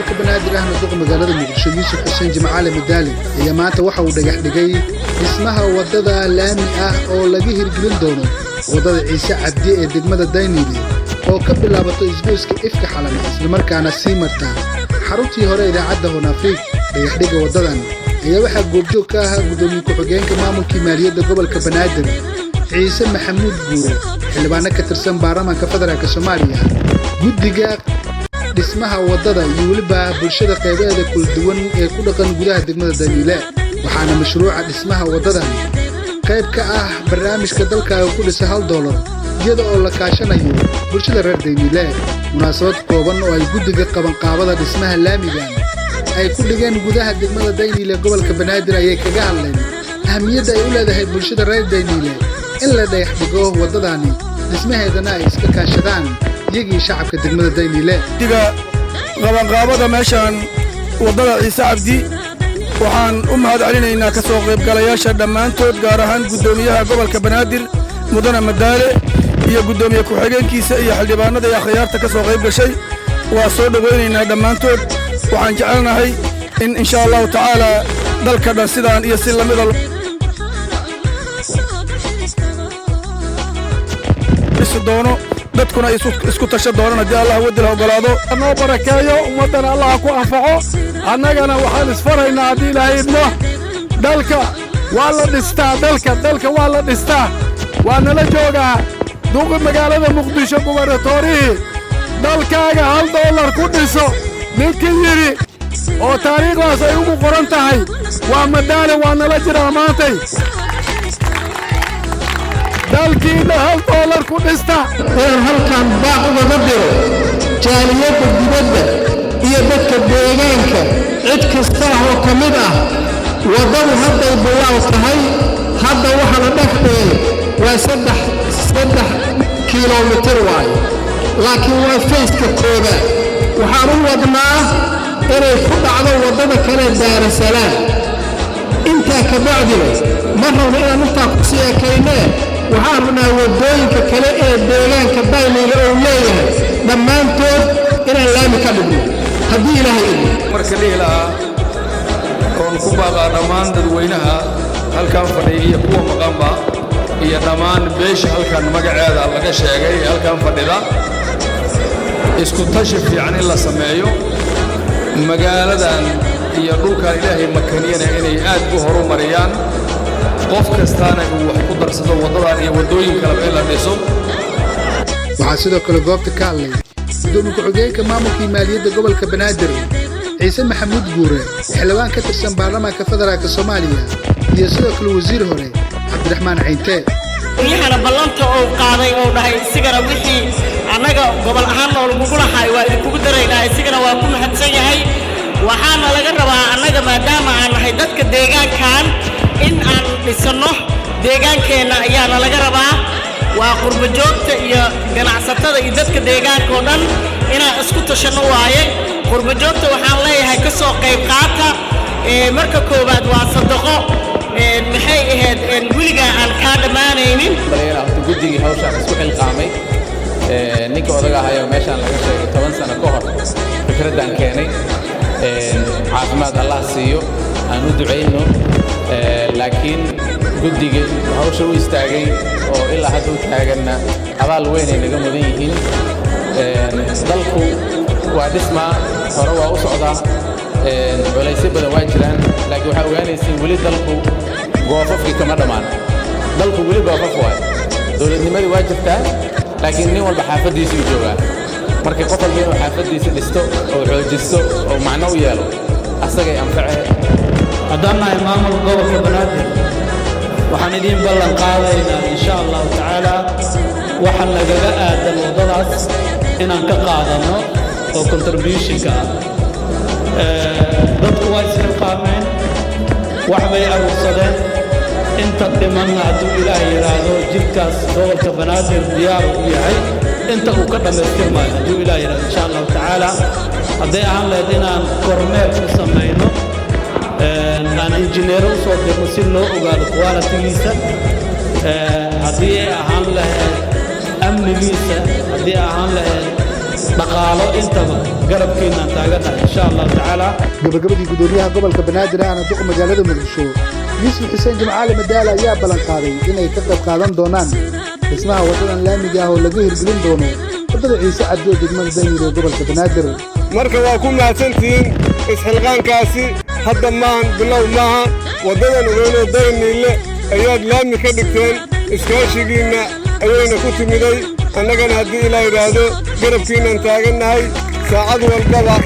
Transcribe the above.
gobolka Banaadir ahna duq magaalada Muqdisho Yuusuf Xuseen Jimcaale Madaali ayaa maanta waxa uu dhagax dhigay dhismaha wadada laami ah oo laga hirgelin doono wadada Ciise Cabdi ee degmada Daynile oo ka bilaabato isgoyska Ifka Xalana isla markaana sii marta xaruntii hore idaacadda Honaafriik dhagax dhiga wadadan ayaa waxa goobjoog ka ah gudoomiye ku-xigeenka maamulka maaliyadda gobolka Banaadir Ciise Maxamuud Guure xildhibaan ka tirsan baarlamaanka federaalka Soomaaliya guddiga dhismaha wadada iyo waliba bulshada qaybadeeda kala duwan ee ku dhaqan gudaha degmada Daynile waxaana mashruuca dhismaha wadadan qayb ka ah barnaamijka dalka ku dhisa $1 iyada oo la kaashanayo bulshada reer Daynile munaasabad kooban oo ay guddiga qabanqaabada dhismaha laamigan ay ku dhigeen gudaha degmada Daynile gobolka Banaadir ayay kaga hadleen ahmiyadda ay u leedahay bulshada reer Daynile in la dhagax dhigo wadadani dhismaheedana ay iska kaashadaan iyagii shacabka degmada Daynile diga qabanqaabada meeshan wadada Ciise Cabdi waxaan u mahadcelinaynaa ka soo qaybgalayaasha dhammaantood gaar ahaan gudoomiyaha gobolka Banaadir mudane Madaale iyo gudoomiye ku-xigeenkiisa iyo xildhibaanada iyo akhyaarta ka soo qayb gashay waa soo dhaweynaynaa dhammaantood waxaan jecelnahay in insha Allah taala dalka dhan sidaan iyo si lamid ah doono dadkuna isku tasha doonaan hadii Allah wadil ogolaado noo barakeeyo ummadana Allah ku anfaco annagana waxaan isfaraynaa hadii Ilaahay idmo dalka waa la dhistaa dalka waa la dhistaa waana la joogaa duuqa magaalada Muqdisho gubernatorihi dalkaaga $1 ku dhiso ninkii yiri oo taariikhdaas ay ugu qoran tahay waa Madaale waana la jiraa maantay dalkiina $1 ku dhista halkan baaq uga diro jaaliyada dibadda iyo dadka deegaanka cid kasta oo kamid ah wadadu hadday bilaaw tahay hadda waxa la dhaxday waa 3 kiiloomitir waay laakiin waa feeska kooda waxaan u wadnaa inay ku dhacdo wadada kale Daar Salaam inta ka bacdina marna inaan inta ku sii ekeynaa waxaan rabnaa wadooyinka kale ee deegaanka Daynile oo leeyahay dhammaantood inaan laami ka dhigno haddii Ilaahay marka leeyahay oo ku baaqa dhammaan dadweynaha halkan fadhiya iyo kuwa maqanba iyo dhammaan beesha halkan magaceeda laga sheegay halkan fadhida isku tashi fiican in la sameeyo magaaladan iyo dhulka Ilaahay makaniyana inay aad u horumariyaan qof kastaana uu wax ku darsado wadadan iyo wadooyin kale in la dhiso waxaa sidoo kale goobta ka hadlay gudoomiye ku-xigeenka maamulka maaliyadda gobolka Banaadir Ciise Maxamuud Guure xildhibaan ka tirsan baarlamaanka federaalka Soomaaliya iyo sidoo kale wasiir hore Cabdiraxmaan Ciinte waxaana ballanta oo qaaday oo dhahay sigara wixii anaga gobol ahaan oo lagu lahaay waa idinku dareynaa sigara waa ku mahadsan yahay waxaana laga rabaa anaga maadaama aan nahay dadka deegaankan in aan dhisano deegaankeena ayaana laga rabaa waa qurbo joogta iyo ganacsatada iyo dadka deegaanka oo dhan inaan isku tashano waaye qurbo joogta waxaan leeyahay ka soo qayb qaata marka koobaad waa sadaqo maxay ahayd wiliga aan ka dhamaanaynin baleena guddiga hawshan isku xilqaamay ninka odaga ahayo meeshan laga sheegay 10 sano ka hor fikradan keenay caafimaad Allah siiyo aan u duceyno laakiin guddiga hawsha u istaagay oo ilaa hadda u taaganna abaal weyn ay naga mudan yihiin dalku waa dhisma hore waa u socdaa culays badan waa jiraan laakiin waxa ogaanaysiin wali dalku goofafkii kama dhamaan dalku wali goofaf waay dowladnimadii waa jirtaa laakiin nin walba xaafadiisa u joogaa markii qof walba inuu xaafadiisa dhisto oo xoojisto oo macno u yeelo asagay anfacee haddaan nahay maamulka gobolka Banaadir waxaan idin ballan qaadaynaa insha Allah taala waxa nagaga aadan wadadaas inaan ka qaadano oo contribution-ka dadku waa isxilqaameen wax bay arursadeen inta dhimanna hadduu Ilaahay yiraahdo jidkaas gobolka Banaadir diyaar u yahay inta uu ka dhamaystirmaayo hadduu Ilaahay yiraahdo insha Allah taala hadday aan leedahay inaan kormeer ku samayno aan injineer u soo dirno si loo ogaado quality-giisa haddii ay ahaan lahayd amnigiisa haddii ahaan lahayd dhaqaalo intaba garabkiinaan taaganahay insha Allah tacaala. gabagabadii gudoomiyaha gobolka Banaadir ahna duqa magaalada Muqdisho Yuusuf Xuseen Jimcaale Madaala ayaa ballan qaaday inay ka qayb qaadan doonaan dhismaha wadadan laamiga ah oo laga hirgelin doono wadada Ciise Cabdi degmada Daynile ee gobolka Banaadir. marka waa ku mahadsantihiin isxilqaankaasi hadda maahan bilow maaha wadadan weynoo Daynile ayaad laami ka dhigteen iskaashigiinna ayayna ku timiday annagana haddii ilaa yidhaahdo garabkiinaan taagannahay saacad walbaba